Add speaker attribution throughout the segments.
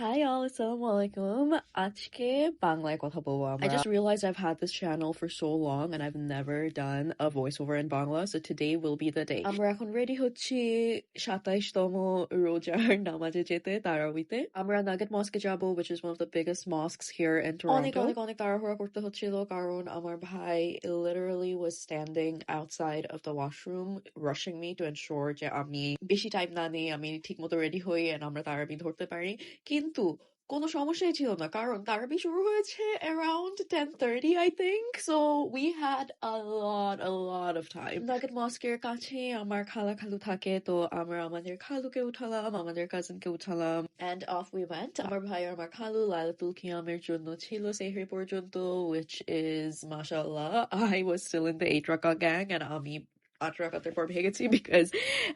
Speaker 1: Hi y'all, Assalamualaikum. আজকে বাংলায় কথা বলবো আমরা. I just realized I've had this channel for so long and I've never done a voiceover in Bangla, so today will be the day. আমরা এখন ready হচ্ছি 27তম রোজার নামাজে যেতে তারাবিতে. আমরা Nugget Mosque যাবো, which is one of the biggest mosques here in Toronto. অনেক তাড়াহুড়া করতে হচ্ছিল কারণ আমার ভাই literally was standing outside of the washroom rushing me to ensure যে আমি বেশি টাইম না নেই, আমি ঠিকমতো রেডি হই and আমরা তারাবি ধরতে পারি. কিন্তু কোনো সমস্যাই ছিল না কারণ তারাবি শুরু হয়েছে around 10:30 I think, so we had a lot of time. Nugget Mosque এর কাছে আমার খালু থাকে, তো আমরা আমাদের খালুকে উঠালাম, আমাদের কাজিনকে উঠালাম and off we went. আমার ভাই আর আমার খালু লাইলাতুল কিয়ামের জন্য ছিল সেহরি পর্যন্ত, which is mashallah. I was still in the 8 রাকাত gang and আমি 8 রাকাতের পর ভেগেছি because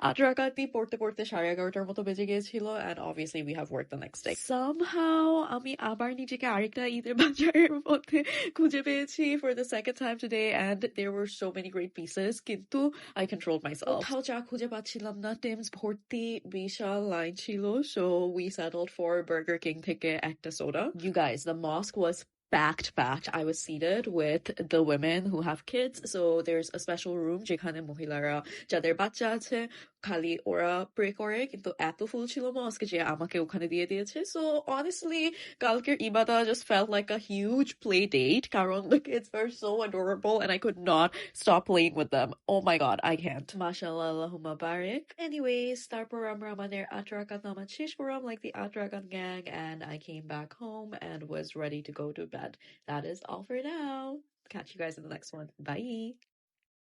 Speaker 1: 8 রাকাতই পড়তে 11:30 মতো বেজে গিয়েছিল and obviously we have work the next day. Somehow আমি আবার নিজেকে আরেকটা ঈদের বাজারের মধ্যে খুঁজে পেয়েছি for the second time today and there were so many great pieces, কিন্তু I controlled myself. কোথাও চা খুঁজে পাচ্ছিলাম না, টেমস ভর্তি বিশাল লাইন ছিল, so we settled for Burger King থেকে একটা soda. You guys, the mosque was packed. I was seated with the women who have kids, so there's a special room যেখানে মহিলারা যাদের বাচ্চা আছে খালি ওরা প্রে করে, কিন্তু এত ফুল ছিল মস্কে যে আমাকে ওখানে দিয়ে দিয়েছে. So honestly কালকের ইবাদা just felt like a huge play date কারণ the kids were so adorable and I could not stop playing with them. Oh my god, I can't. Mashallah, Allahumma barik. Anyways, তারপর আমরা আমাদের 8 রাকাত নামাজ শেষ করলাম like the 8 রাকাত gang and I came back home and was ready to go to bed. That is all for now. Catch you guys in the next one. Bye.